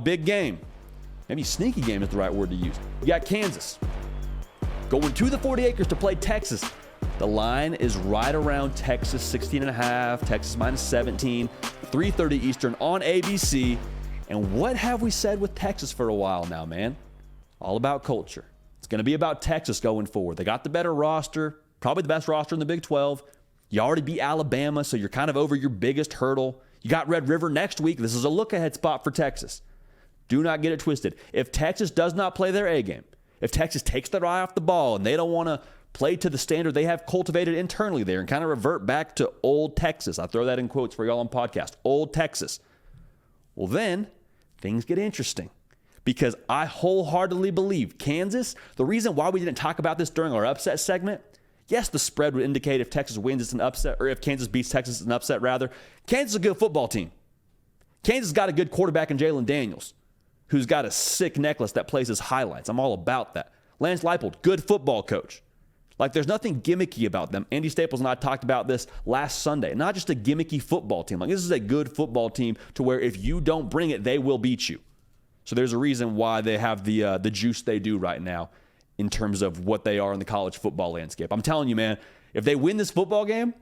big game. Maybe sneaky game is the right word to use. You got Kansas going to the 40 acres to play Texas. The line is right around Texas 16.5, Texas minus 17, 3:30 Eastern on ABC. And what have we said with Texas for a while now, man? All about culture. It's going to be about Texas going forward. They got the better roster, probably the best roster in the Big 12. You already beat Alabama, so you're kind of over your biggest hurdle. You got Red River next week. This is a look-ahead spot for Texas. Do not get it twisted. If Texas does not play their A game, if Texas takes their eye off the ball and they don't want to play to the standard they have cultivated internally there and kind of revert back to old Texas, I throw that in quotes for y'all on podcast, old Texas, well then things get interesting. Because I wholeheartedly believe Kansas, the reason why we didn't talk about this during our upset segment, yes, the spread would indicate if Texas wins, it's an upset, or if Kansas beats Texas, it's an upset rather. Kansas is a good football team. Kansas got a good quarterback in Jalen Daniels, who's got a sick necklace that plays his highlights. I'm all about that. Lance Leipold, good football coach. Like, there's nothing gimmicky about them. Andy Staples and I talked about this last Sunday. Not just a gimmicky football team. Like, this is a good football team to where if you don't bring it, they will beat you. So there's a reason why they have the juice they do right now in terms of what they are in the college football landscape. I'm telling you, man, if they win this football game,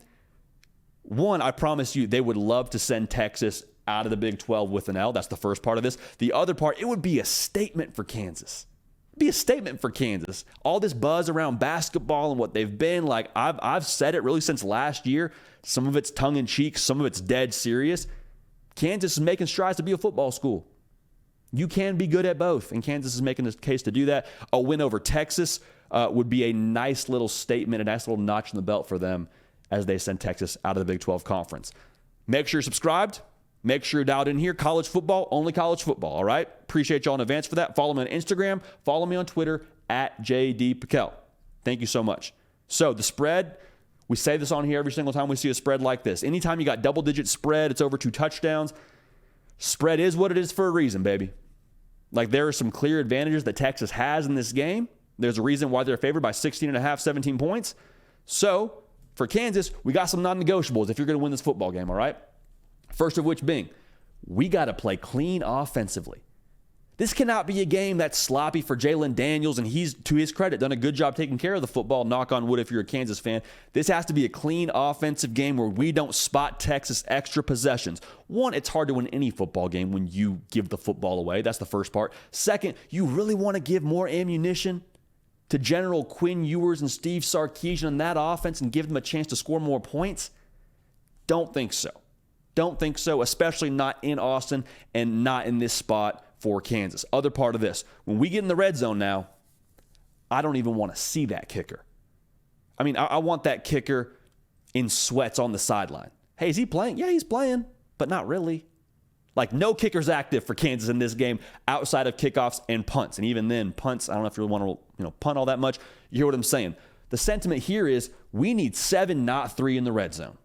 one, I promise you, they would love to send Texas out of the Big 12 with an L. That's the first part of this. The other part, it would be a statement for Kansas. It'd be a statement for Kansas. All this buzz around basketball and what they've been, like I've said it really since last year. Some of it's tongue-in-cheek, some of it's dead serious. Kansas is making strides to be a football school. You can be good at both, and Kansas is making the case to do that. A win over Texas would be a nice little statement, a nice little notch in the belt for them as they send Texas out of the Big 12 Conference. Make sure you're subscribed. Make sure you're dialed in here. College football, only college football, all right? Appreciate y'all in advance for that. Follow me on Instagram. Follow me on Twitter, @JDPiquel. Thank you so much. So the spread, we say this on here every single time we see a spread like this. Anytime you got double-digit spread, it's over 2 touchdowns. Spread is what it is for a reason, baby. Like, there are some clear advantages that Texas has in this game. There's a reason why they're favored by 16.5, 17 points. So, for Kansas, we got some non-negotiables if you're going to win this football game, all right? First of which being, we got to play clean offensively. This cannot be a game that's sloppy for Jalen Daniels, and he's, to his credit, done a good job taking care of the football, knock on wood if you're a Kansas fan. This has to be a clean offensive game where we don't spot Texas extra possessions. One, it's hard to win any football game when you give the football away. That's the first part. Second, you really want to give more ammunition to General Quinn Ewers and Steve Sarkisian in that offense and give them a chance to score more points? Don't think so. Don't think so, especially not in Austin and not in this spot for Kansas. Other part of this, when we get in the red zone now, I don't even want to see that kicker. I mean, I want that kicker in sweats on the sideline. Hey, is he playing? Yeah, he's playing, but not really. Like, no kickers active for Kansas in this game outside of kickoffs and punts. And even then, punts, I don't know if you really want to punt all that much. You hear what I'm saying? The sentiment here is we need 7, not 3 in the red zone.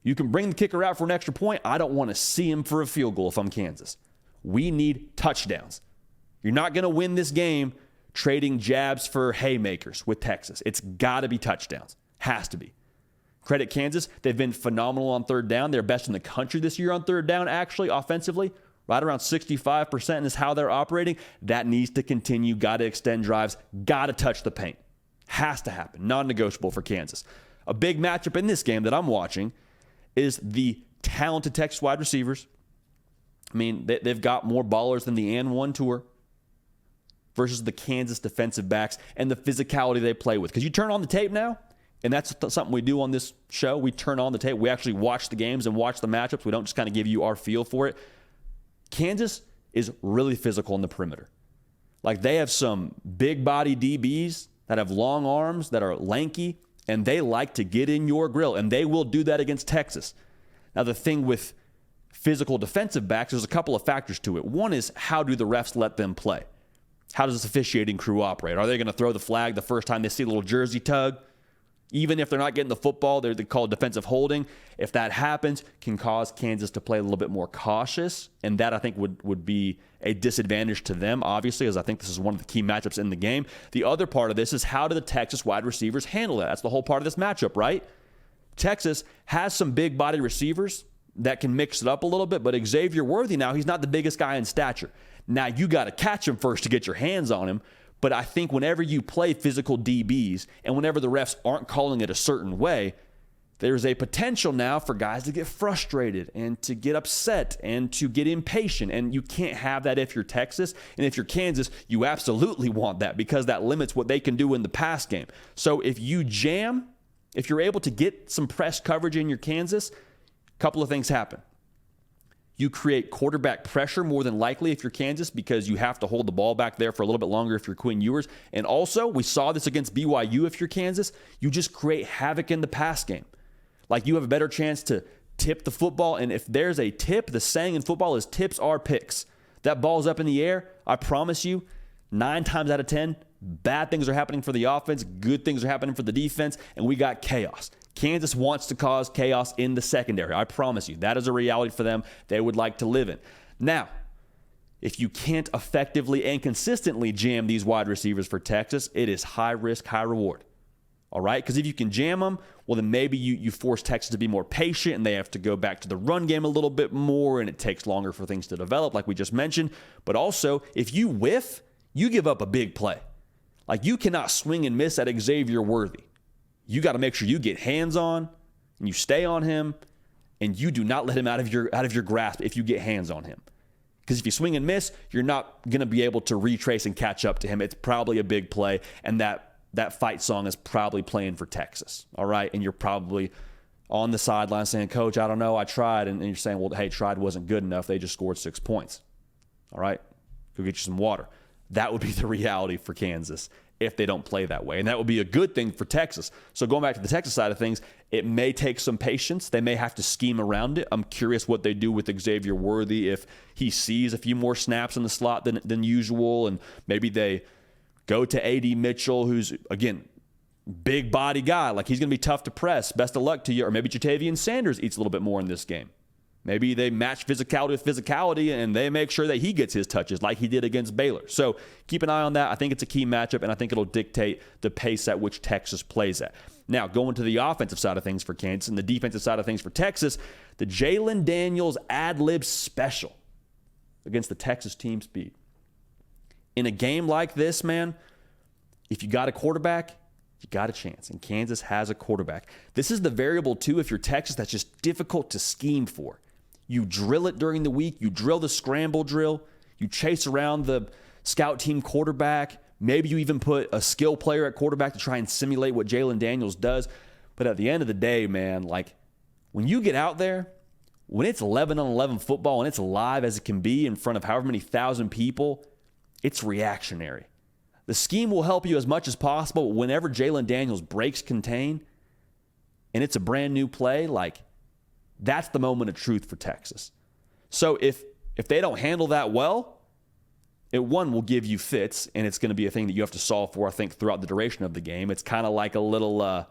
You can bring the kicker out for an extra point. I don't want to see him for a field goal if I'm Kansas. We need touchdowns. You're not going to win this game trading jabs for haymakers with Texas. It's got to be touchdowns. Has to be. Credit Kansas. They've been phenomenal on third down. They're best in the country this year on third down, actually, offensively. Right around 65% is how they're operating. That needs to continue. Got to extend drives. Got to touch the paint. Has to happen. Non-negotiable for Kansas. A big matchup in this game that I'm watching is the talented Texas wide receivers. I mean, they've got more ballers than the N1 tour versus the Kansas defensive backs and the physicality they play with. Because you turn on the tape now, and that's something we do on this show. We turn on the tape. We actually watch the games and watch the matchups. We don't just kind of give you our feel for it. Kansas is really physical in the perimeter. Like, they have some big body DBs that have long arms, that are lanky, and they like to get in your grill, and they will do that against Texas. Now, the thing with physical defensive backs, there's a couple of factors to it. One is, how do the refs let them play? How does this officiating crew operate? Are they going to throw the flag the first time they see a little jersey tug? Even if they're not getting the football, they're called defensive holding. If that happens, can cause Kansas to play a little bit more cautious, and that I think would be a disadvantage to them, obviously, as I think this is one of the key matchups in the game. The other part of this is, how do the Texas wide receivers handle that? That's the whole part of this matchup, right? Texas has some big body receivers that can mix it up a little bit, but Xavier Worthy now, he's not the biggest guy in stature. Now, you got to catch him first to get your hands on him. But I think whenever you play physical DBs and whenever the refs aren't calling it a certain way, there's a potential now for guys to get frustrated and to get upset and to get impatient. And you can't have that if you're Texas. And if you're Kansas, you absolutely want that because that limits what they can do in the pass game. So if you jam, if you're able to get some press coverage in your Kansas, a couple of things happen. You create quarterback pressure more than likely if you're Kansas because you have to hold the ball back there for a little bit longer if you're Quinn Ewers. And also, we saw this against BYU if you're Kansas. You just create havoc in the pass game. Like you have a better chance to tip the football. And if there's a tip, the saying in football is tips are picks. That ball's up in the air. I promise you, 9 times out of 10, bad things are happening for the offense. Good things are happening for the defense. And we got chaos. Kansas wants to cause chaos in the secondary. I promise you, that is a reality for them they would like to live in. Now, if you can't effectively and consistently jam these wide receivers for Texas, it is high risk, high reward. All right? Because if you can jam them, well, then maybe you force Texas to be more patient and they have to go back to the run game a little bit more and it takes longer for things to develop, like we just mentioned. But also, if you whiff, you give up a big play. Like you cannot swing and miss at Xavier Worthy. You got to make sure you get hands on and you stay on him and you do not let him out of your grasp if you get hands on him. Because if you swing and miss, you're not going to be able to retrace and catch up to him. It's probably a big play, and that fight song is probably playing for Texas, all right? And you're probably on the sideline saying, Coach, I don't know, I tried. And you're saying, well, hey, tried wasn't good enough. They just scored 6 points, all right? Go get you some water. That would be the reality for Kansas if they don't play that way. And that would be a good thing for Texas. So going back to the Texas side of things, it may take some patience. They may have to scheme around it. I'm curious what they do with Xavier Worthy if he sees a few more snaps in the slot than usual, and maybe they go to A.D. Mitchell, who's, again, big body guy. Like, he's going to be tough to press. Best of luck to you. Or maybe Jatavian Sanders eats a little bit more in this game. Maybe they match physicality with physicality and they make sure that he gets his touches like he did against Baylor. So keep an eye on that. I think it's a key matchup, and I think it'll dictate the pace at which Texas plays at. Now, going to the offensive side of things for Kansas and the defensive side of things for Texas, the Jalen Daniels ad-lib special against the Texas team speed. In a game like this, man, if you got a quarterback, you got a chance. And Kansas has a quarterback. This is the variable, too, if you're Texas, that's just difficult to scheme for. You drill it during the week. You drill the scramble drill. You chase around the scout team quarterback. Maybe you even put a skill player at quarterback to try and simulate what Jalen Daniels does. But at the end of the day, man, like when you get out there, when it's 11-on-11 football and it's live as it can be in front of however many thousand people, it's reactionary. The scheme will help you as much as possible, but whenever Jalen Daniels breaks contain and it's a brand new play, like that's the moment of truth for Texas. So if they don't handle that well, it will give you fits, and it's going to be a thing that you have to solve for, I think, throughout the duration of the game. It's kind of like a little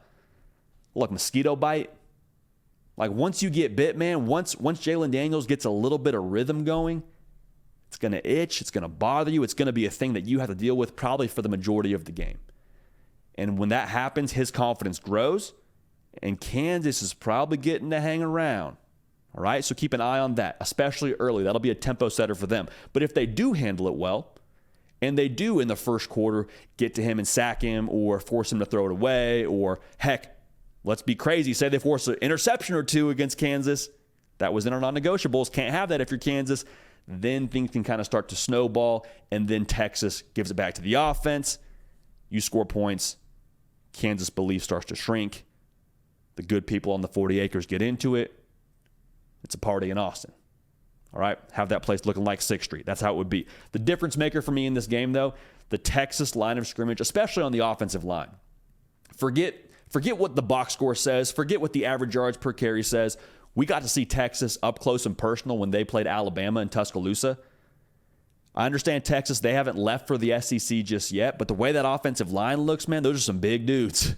mosquito bite. Like once you get bit, man, once Jalen Daniels gets a little bit of rhythm going, it's going to itch. It's going to bother you. It's going to be a thing that you have to deal with probably for the majority of the game. And when that happens, his confidence grows, and Kansas is probably getting to hang around. All right, so keep an eye on that, especially early. That'll be a tempo setter for them. But if they do handle it well, and they do in the first quarter get to him and sack him or force him to throw it away, or heck, let's be crazy, say they force an interception or two against Kansas. That was in our non-negotiables. Can't have that if you're Kansas. Then things can kind of start to snowball, and then Texas gives it back to the offense. You score points. Kansas belief starts to shrink. The good people on the 40 acres get into it. It's a party in Austin. All right? Have that place looking like 6th Street. That's how it would be. The difference maker for me in this game, though, the Texas line of scrimmage, especially on the offensive line. Forget what the box score says. Forget what the average yards per carry says. We got to see Texas up close and personal when they played Alabama in Tuscaloosa. I understand Texas, they haven't left for the SEC just yet, but the way that offensive line looks, man, those are some big dudes.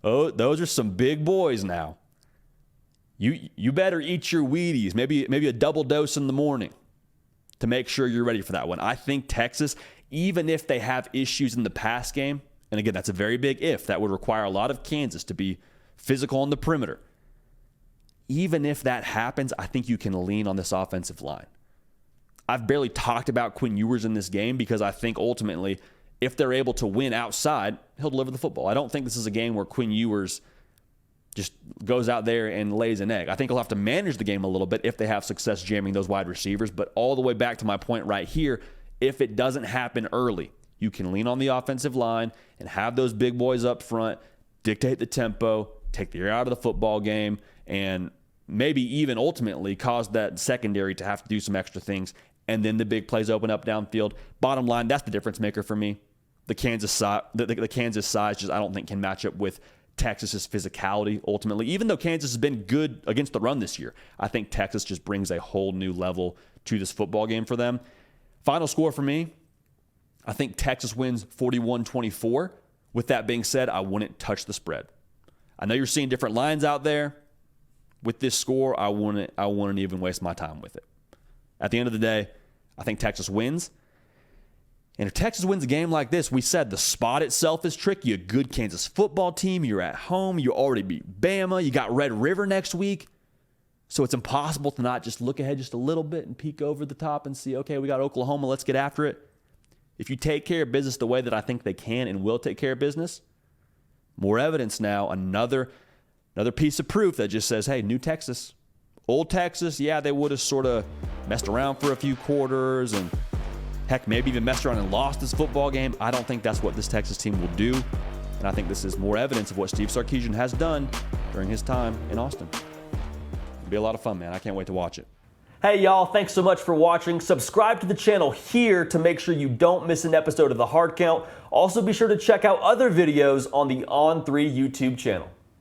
Oh, those are some big boys now. You better eat your Wheaties, maybe a double dose in the morning to make sure you're ready for that one. I think Texas, even if they have issues in the pass game, and again, that's a very big if, that would require a lot of Kansas to be physical on the perimeter. Even if that happens, I think you can lean on this offensive line. I've barely talked about Quinn Ewers in this game because I think ultimately, if they're able to win outside, he'll deliver the football. I don't think this is a game where Quinn Ewers just goes out there and lays an egg. I think he'll have to manage the game a little bit if they have success jamming those wide receivers. But all the way back to my point right here, if it doesn't happen early, you can lean on the offensive line and have those big boys up front, dictate the tempo, take the air out of the football game, and maybe even ultimately cause that secondary to have to do some extra things. And then the big plays open up downfield. Bottom line, that's the difference maker for me. The Kansas size just I don't think can match up with Texas's physicality ultimately. Even though Kansas has been good against the run this year, I think Texas just brings a whole new level to this football game for them. Final score for me, I think Texas wins 41-24. With that being said, I wouldn't touch the spread. I know you're seeing different lines out there. With this score, I wouldn't even waste my time with it. At the end of the day, I think Texas wins. And if Texas wins a game like this, we said the spot itself is tricky. A good Kansas football team. You're at home. You already beat Bama. You got Red River next week. So it's impossible to not just look ahead just a little bit and peek over the top and see, okay, we got Oklahoma. Let's get after it. If you take care of business the way that I think they can and will take care of business, more evidence now, another piece of proof that just says, hey, new Texas. Old Texas, yeah, they would have sort of messed around for a few quarters and heck, maybe even messed around and lost this football game. I don't think that's what this Texas team will do. And I think this is more evidence of what Steve Sarkisian has done during his time in Austin. It'll be a lot of fun, man. I can't wait to watch it. Hey, y'all. Thanks so much for watching. Subscribe to the channel here to make sure you don't miss an episode of The Hard Count. Also, be sure to check out other videos on the On3 YouTube channel.